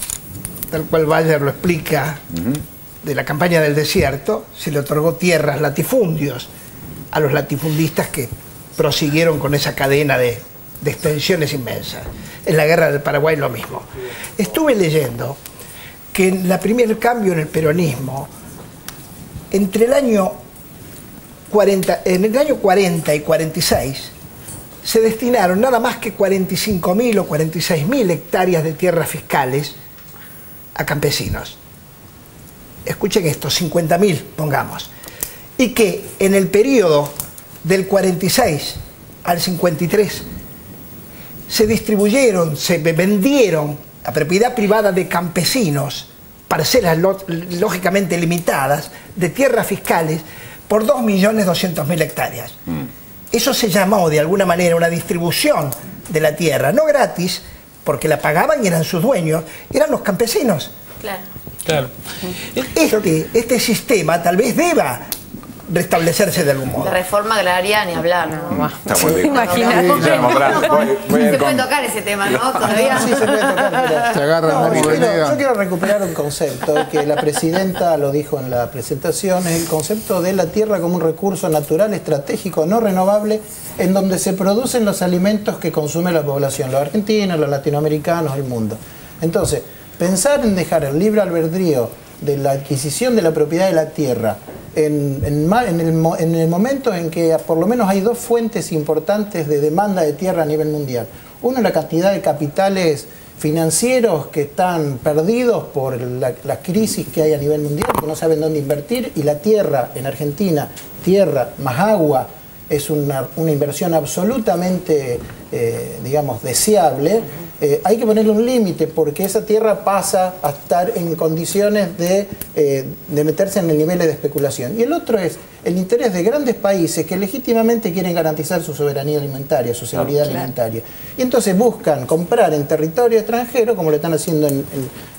Speaker 9: tal cual Bayer lo explica, de la campaña del desierto, se le otorgó tierras, latifundios, a los latifundistas que prosiguieron con esa cadena de extensiones inmensas. En la guerra del Paraguay lo mismo. Estuve leyendo que en el primer cambio en el peronismo, entre el año 40 y 46, se destinaron nada más que 45.000 o 46.000 hectáreas de tierras fiscales a campesinos. Escuchen esto, 50.000 pongamos. Y que en el periodo del 46 al 53 se distribuyeron, se vendieron a propiedad privada de campesinos parcelas lógicamente limitadas de tierras fiscales por 2.200.000 hectáreas. Eso se llamó de alguna manera una distribución de la tierra, no gratis, porque la pagaban y eran sus dueños, eran los campesinos.
Speaker 6: Claro.
Speaker 9: Este sistema tal vez deba restablecerse de algún modo.
Speaker 5: De reforma agraria ni hablar, ¿no?
Speaker 9: Imagínate.
Speaker 5: Se puede tocar ese tema, ¿no? Todavía.
Speaker 9: Sí, se puede tocar. Yo quiero recuperar un concepto que la presidenta lo dijo en la presentación, es el concepto de la tierra como un recurso natural, estratégico, no renovable, en donde se producen los alimentos que consume la población, los argentinos, los latinoamericanos, el mundo. Entonces, pensar en dejar el libre albedrío de la adquisición de la propiedad de la tierra en el momento en que por lo menos hay dos fuentes importantes de demanda de tierra a nivel mundial. Uno es la cantidad de capitales financieros que están perdidos por la crisis que hay a nivel mundial, que no saben dónde invertir, y la tierra en Argentina, tierra más agua, es una inversión absolutamente, digamos, deseable. Hay que ponerle un límite porque esa tierra pasa a estar en condiciones de meterse en el nivel de especulación. Y el otro es el interés de grandes países que legítimamente quieren garantizar su soberanía alimentaria, su seguridad alimentaria. Y entonces buscan comprar en territorio extranjero, como lo están haciendo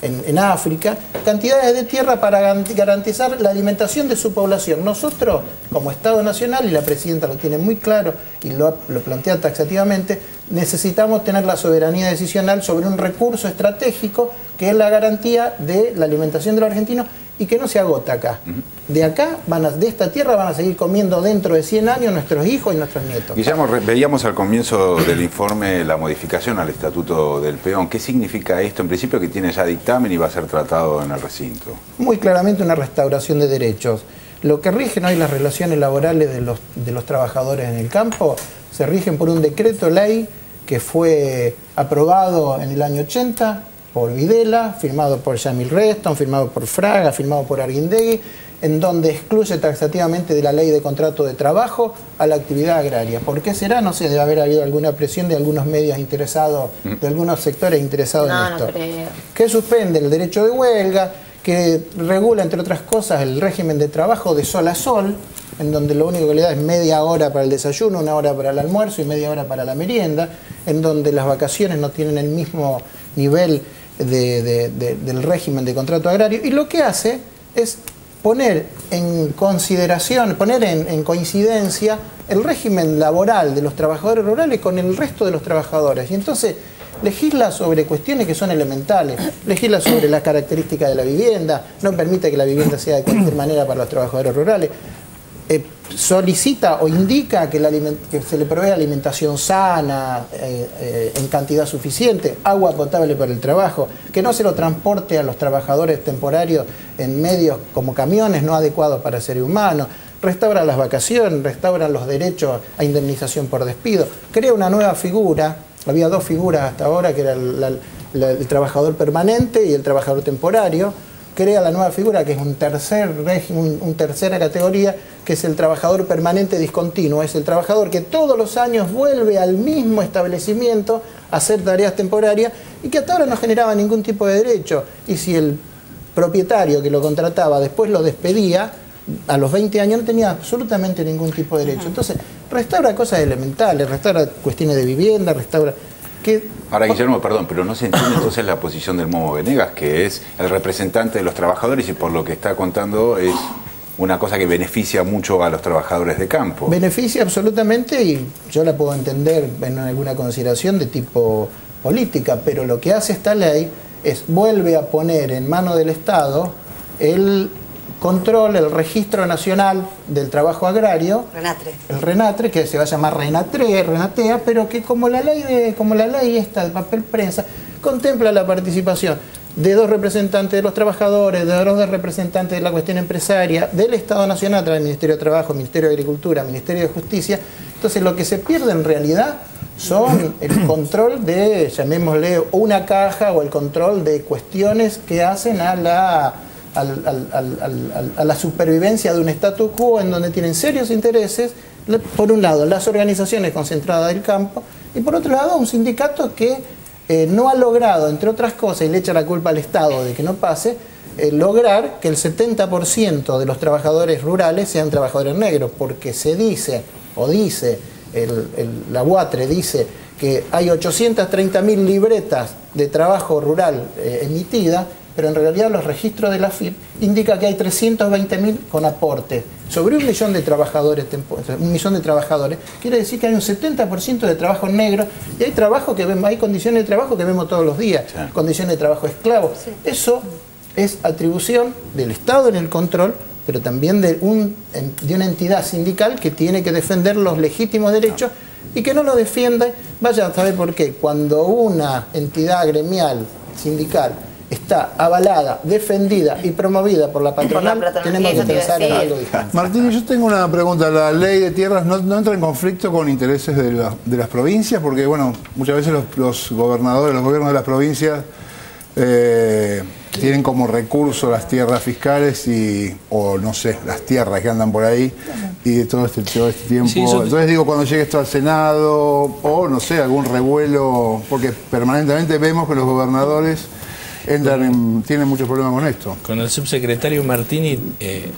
Speaker 9: en África, cantidades de tierra para garantizar la alimentación de su población. Nosotros, como Estado Nacional, y la Presidenta lo tiene muy claro y lo plantea taxativamente, necesitamos tener la soberanía decisional sobre un recurso estratégico que es la garantía de la alimentación de los argentinos y que no se agota acá. De acá, de esta tierra van a seguir comiendo dentro de 100 años nuestros hijos y nuestros nietos.
Speaker 14: Guillermo, veíamos al comienzo del informe la modificación al Estatuto del Peón. ¿Qué significa esto? En principio que tiene ya dictamen y va a ser tratado en el recinto.
Speaker 9: Muy claramente una restauración de derechos. Lo que rigen hoy las relaciones laborales de los trabajadores en el campo se rigen por un decreto ley que fue aprobado en el año 80 por Videla, firmado por Yamil Reston, firmado por Fraga, firmado por Arguindegui, en donde excluye taxativamente de la ley de contrato de trabajo a la actividad agraria. ¿Por qué será? No sé, debe haber habido alguna presión de algunos medios interesados, de algunos sectores interesados en esto.
Speaker 5: No creo.
Speaker 9: Que suspende el derecho de huelga, que regula, entre otras cosas, el régimen de trabajo de sol a sol, en donde lo único que le da es media hora para el desayuno, 1 hora para el almuerzo y media hora para la merienda, en donde las vacaciones no tienen el mismo nivel del régimen de contrato agrario, y lo que hace es poner en consideración, poner en coincidencia el régimen laboral de los trabajadores rurales con el resto de los trabajadores. Y entonces legisla sobre cuestiones que son elementales, legisla sobre las características de la vivienda, no permite que la vivienda sea de cualquier manera para los trabajadores rurales, solicita o indica que se le provee alimentación sana, en cantidad suficiente, agua potable para el trabajo, que no se lo transporte a los trabajadores temporarios en medios como camiones no adecuados para seres humanos, restaura las vacaciones, restaura los derechos a indemnización por despido, crea una nueva figura. Había 2 figuras hasta ahora, que era el trabajador permanente y el trabajador temporario. Crea la nueva figura, que es un tercer régimen, una tercera categoría, que es el trabajador permanente discontinuo. Es el trabajador que todos los años vuelve al mismo establecimiento a hacer tareas temporarias y que hasta ahora no generaba ningún tipo de derecho. Y si el propietario que lo contrataba después lo despedía, a los 20 años no tenía absolutamente ningún tipo de derecho. Entonces, restaura cosas elementales, restaura cuestiones de vivienda, restaura...
Speaker 14: Ahora, Guillermo, perdón, pero no se entiende entonces la posición del Momo Venegas, que es el representante de los trabajadores y por lo que está contando es una cosa que beneficia mucho a los trabajadores de campo.
Speaker 9: Beneficia absolutamente, y yo la puedo entender en alguna consideración de tipo política, pero lo que hace esta ley es vuelve a poner en manos del Estado el control, el Registro Nacional del Trabajo Agrario,
Speaker 16: Renatre.
Speaker 9: El Renatre, que se va a llamar Renatea, pero que como la ley esta de papel prensa contempla la participación de 2 representantes de los trabajadores, de 2 representantes de la cuestión empresaria, del Estado Nacional, a través del Ministerio de Trabajo, Ministerio de Agricultura, Ministerio de Justicia. Entonces lo que se pierde en realidad son el control de, llamémosle, una caja o el control de cuestiones que hacen a la supervivencia de un status quo en donde tienen serios intereses, por un lado las organizaciones concentradas del campo y por otro lado un sindicato que no ha logrado, entre otras cosas, y le echa la culpa al Estado de que no pase, lograr que el 70% de los trabajadores rurales sean trabajadores negros, porque se dice, o dice, la UATRE dice que hay 830.000 libretas de trabajo rural emitidas, pero en realidad los registros de la FIP indican que hay 320.000 con aporte. Sobre 1 millón de trabajadores, quiere decir que hay un 70% de trabajo negro y hay trabajo que vemos, hay condiciones de trabajo que vemos todos los días, condiciones de trabajo esclavos. Eso es atribución del Estado en el control, pero también de una entidad sindical que tiene que defender los legítimos derechos y que no lo defiende. Vaya a saber por qué. Cuando una entidad gremial, sindical, está avalada, defendida y promovida por la patronal, tenemos que pensar en algo distinto.
Speaker 3: Martín, yo tengo una pregunta. ¿La ley de tierras no entra en conflicto con intereses de las provincias? Porque, bueno, muchas veces los gobernadores, los gobiernos de las provincias tienen como recurso las tierras fiscales o no sé, las tierras que andan por ahí y todo este tiempo. Sí, entonces digo, cuando llegue esto al Senado o no sé, algún revuelo, porque permanentemente vemos que los gobernadores tienen muchos problemas con esto.
Speaker 6: Con el subsecretario Martini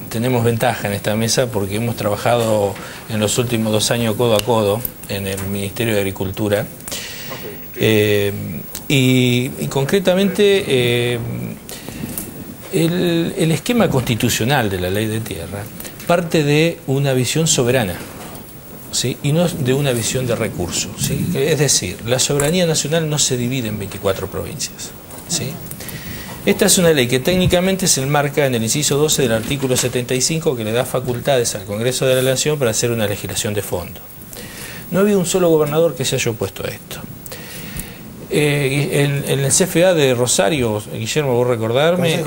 Speaker 6: tenemos ventaja en esta mesa porque hemos trabajado en los últimos 2 años codo a codo en el Ministerio de Agricultura. Y concretamente el esquema constitucional de la ley de tierra parte de una visión soberana. ¿sí? Y no de una visión de recursos, ¿sí? Es decir, la soberanía nacional no se divide en 24 provincias, ¿sí? Esta es una ley que técnicamente se enmarca en el inciso 12 del artículo 75, que le da facultades al Congreso de la Nación para hacer una legislación de fondo. No ha habido un solo gobernador que se haya opuesto a esto. En el CFA de Rosario, Guillermo, vos recordarme,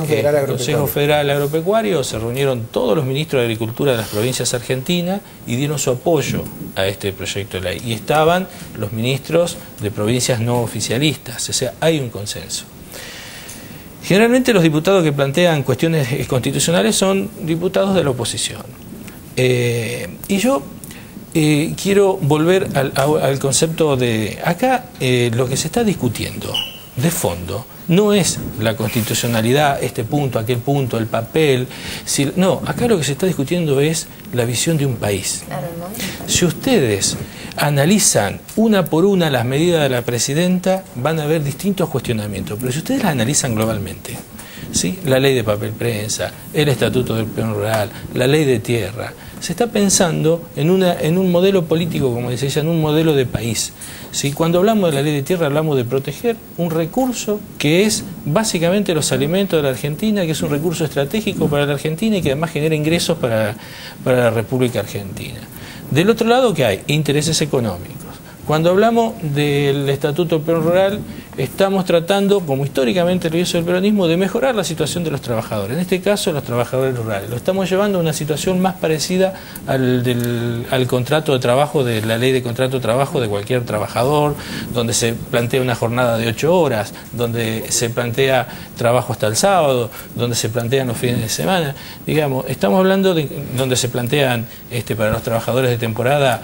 Speaker 6: Consejo Federal Agropecuario, se reunieron todos los ministros de Agricultura de las provincias argentinas y dieron su apoyo a este proyecto de ley. Y estaban los ministros de provincias no oficialistas, o sea, hay un consenso. Generalmente los diputados que plantean cuestiones constitucionales son diputados de la oposición. Y yo quiero volver al concepto de... Acá lo que se está discutiendo de fondo no es la constitucionalidad, este punto, aquel punto, el papel. No, acá lo que se está discutiendo es la visión de un país. Si ustedes analizan una por una las medidas de la presidenta, van a ver distintos cuestionamientos. Pero si ustedes las analizan globalmente, ¿sí? La ley de papel prensa, el estatuto del peón rural, la ley de tierra, se está pensando en un modelo político, como decía ella, en un modelo de país. ¿Sí? Cuando hablamos de la ley de tierra, hablamos de proteger un recurso que es básicamente los alimentos de la Argentina, que es un recurso estratégico para la Argentina y que además genera ingresos para la República Argentina. Del otro lado, ¿qué hay? Intereses económicos. Cuando hablamos del Estatuto del Peón Rural, estamos tratando, como históricamente lo hizo el peronismo, de mejorar la situación de los trabajadores, en este caso los trabajadores rurales. Lo estamos llevando a una situación más parecida al contrato de trabajo, de la ley de contrato de trabajo de cualquier trabajador, donde se plantea una jornada de 8 horas, donde se plantea trabajo hasta el sábado, donde se plantean los fines de semana. Digamos, estamos hablando de donde se plantean para los trabajadores de temporada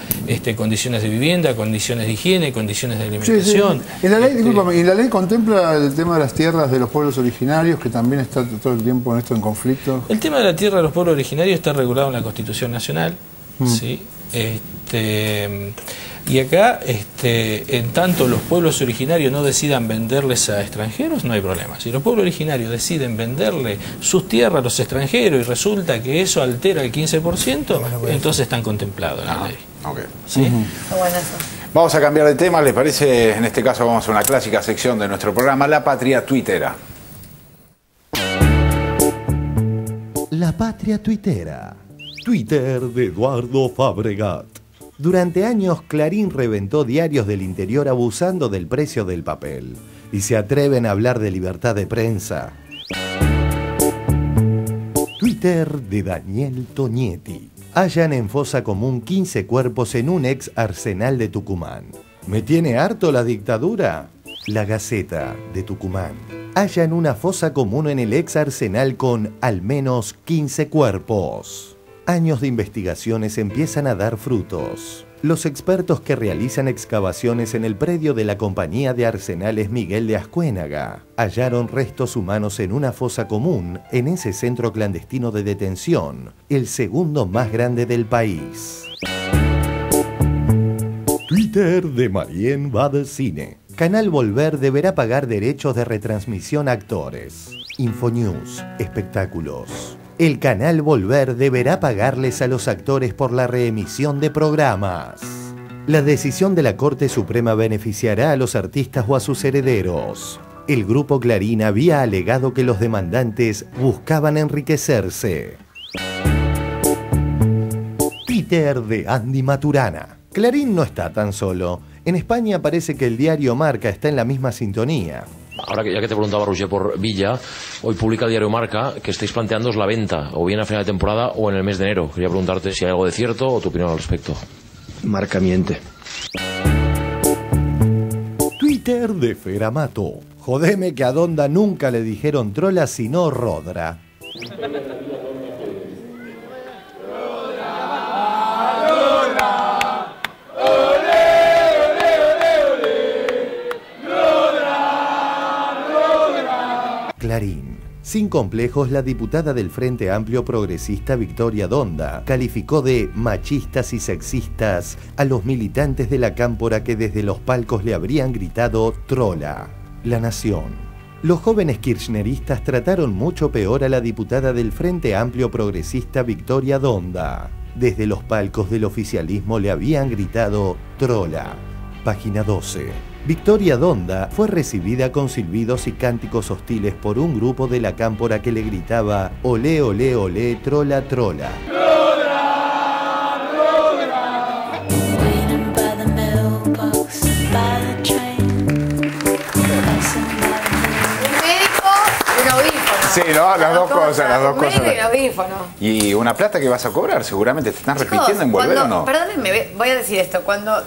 Speaker 6: condiciones de vivienda, condiciones de higiene, condiciones de alimentación.
Speaker 3: Sí, sí. En la ley, discúlpame, ¿y la ley contempla el tema de las tierras de los pueblos originarios, que también está todo el tiempo en esto en conflicto?
Speaker 6: El tema de la tierra de los pueblos originarios está regulado en la Constitución Nacional, ¿sí? Y acá, en tanto los pueblos originarios no decidan venderles a extranjeros, no hay problema. Si los pueblos originarios deciden venderle sus tierras a los extranjeros y resulta que eso altera el 15%, entonces están contemplados en la ley.
Speaker 14: Okay.
Speaker 6: ¿Sí?
Speaker 5: Está bueno eso.
Speaker 14: Vamos a cambiar de tema, ¿les parece? En este caso vamos a una clásica sección de nuestro programa, La Patria Tuitera.
Speaker 1: La Patria Tuitera. Twitter de Eduardo Fabregat. Durante años, Clarín reventó diarios del interior abusando del precio del papel. Y se atreven a hablar de libertad de prensa. Twitter de Daniel Tonietti. Hallan en fosa común 15 cuerpos en un ex arsenal de Tucumán. ¿Me tiene harto la dictadura? La Gaceta de Tucumán. Hallan una fosa común en el ex arsenal con al menos 15 cuerpos. Años de investigaciones empiezan a dar frutos. Los expertos que realizan excavaciones en el predio de la compañía de arsenales Miguel de Ascuénaga hallaron restos humanos en una fosa común en ese centro clandestino de detención, el segundo más grande del país. Twitter de Marien Badecine. Canal Volver deberá pagar derechos de retransmisión a actores. Infonews, espectáculos. El canal Volver deberá pagarles a los actores por la reemisión de programas. La decisión de la Corte Suprema beneficiará a los artistas o a sus herederos. El grupo Clarín había alegado que los demandantes buscaban enriquecerse. Twitter de Andy Maturana. Clarín no está tan solo. En España parece que el diario Marca está en la misma sintonía.
Speaker 2: Ahora que ya que te preguntaba Roger por Villa, hoy publica el diario Marca que estáis planteándoos la venta, o bien a final de temporada o en el mes de enero. Quería preguntarte si hay algo de cierto o tu opinión al respecto.
Speaker 22: Marca miente.
Speaker 1: Twitter de Feramato. Jodeme que a Donda nunca le dijeron trola sino Rodra. Clarín. Sin complejos, la diputada del Frente Amplio Progresista Victoria Donda calificó de machistas y sexistas a los militantes de la cámpora que desde los palcos le habrían gritado trola. La Nación. Los jóvenes kirchneristas trataron mucho peor a la diputada del Frente Amplio Progresista Victoria Donda. Desde los palcos del oficialismo le habían gritado trola. Página 12. Victoria Donda fue recibida con silbidos y cánticos hostiles por un grupo de la cámpora que le gritaba olé, olé, olé, trola, trola.
Speaker 14: Sí, ¿no? Las dos cosas, las dos cosas.
Speaker 5: El audífono.
Speaker 14: Y una plata que vas a cobrar, seguramente. ¿Te están repitiendo en volver o no?
Speaker 5: Perdónenme, voy a decir esto. Cuando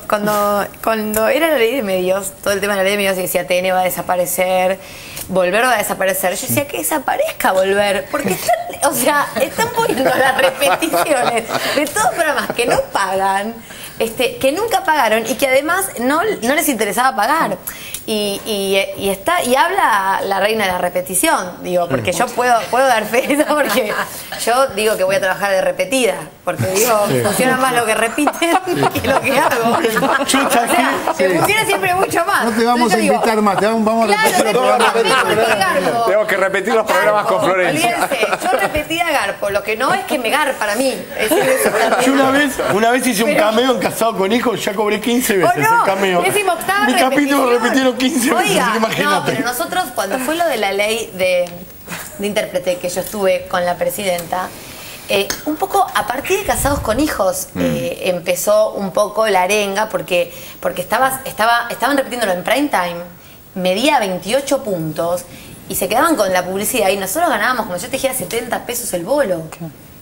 Speaker 5: era la ley de medios, todo el tema de la ley de medios, decía TN va a desaparecer, Volver va a desaparecer. Yo decía que desaparezca Volver, porque están poniendo las repeticiones de todos los programas que no pagan, que nunca pagaron y que además no les interesaba pagar. Y habla la reina de la repetición, digo, porque yo puedo dar fe, ¿no? Porque yo digo que voy a trabajar de repetida, porque digo, funciona más lo que repiten que lo que hago. Funciona siempre mucho más.
Speaker 3: No te vamos a invitar más, vamos a repetir el programa.
Speaker 14: Tengo que repetir los programas con Florencia.
Speaker 5: Olvídense, yo repetí a Garpo, lo que no es que me garpa a mí.
Speaker 26: Yo una vez hice un cameo en Casado con Hijos, ya cobré 15 veces el cameo. Mi capítulo repetieron 15 veces,
Speaker 5: Oiga,
Speaker 26: imagínate.
Speaker 5: no, pero nosotros cuando fue lo de la ley de intérprete que yo estuve con la presidenta, un poco a partir de Casados con Hijos empezó un poco la arenga porque estaban repitiéndolo en prime time, medía 28 puntos y se quedaban con la publicidad y nosotros ganábamos, como yo te dijera, 70 pesos el bolo.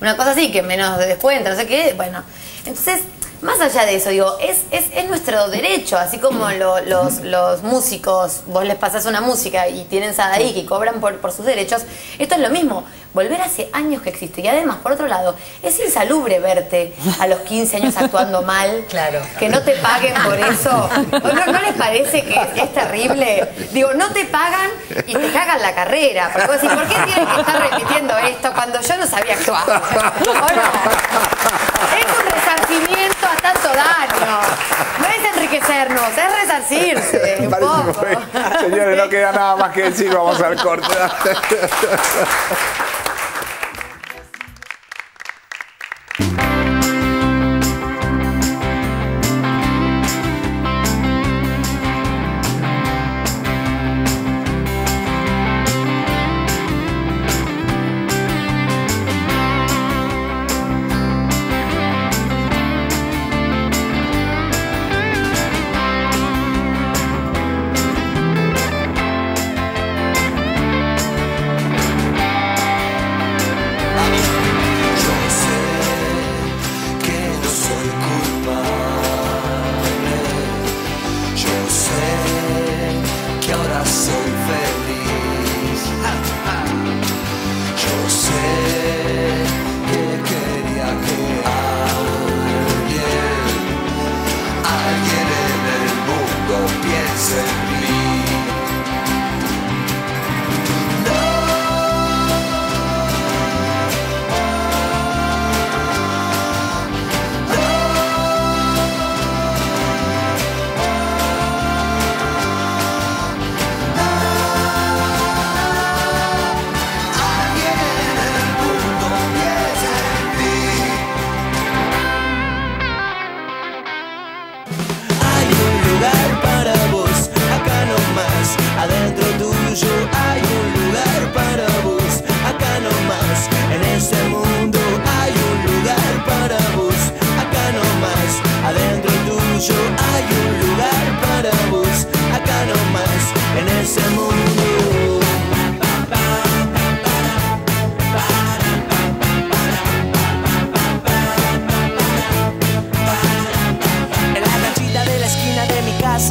Speaker 5: Una cosa así, que menos de descuento, no sé qué. Bueno, entonces, más allá de eso, digo, es nuestro derecho, así como los músicos, vos les pasás una música y tienen Sadaí y cobran por sus derechos, esto es lo mismo. Volver hace años que existe. Y además, por otro lado, es insalubre verte a los 15 años actuando mal, que no te paguen por eso. ¿No les parece que es terrible? Digo, no te pagan y te cagan la carrera. Porque vos decís, ¿por qué tienen que estar repitiendo esto cuando yo no sabía actuar? ¿O no? Es un resarcimiento a tanto daño. No es enriquecernos, es resarcirse un poco.
Speaker 14: Señores, no queda nada más que decir, vamos al corte.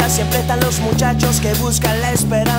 Speaker 4: Siempre están los muchachos que buscan la esperanza.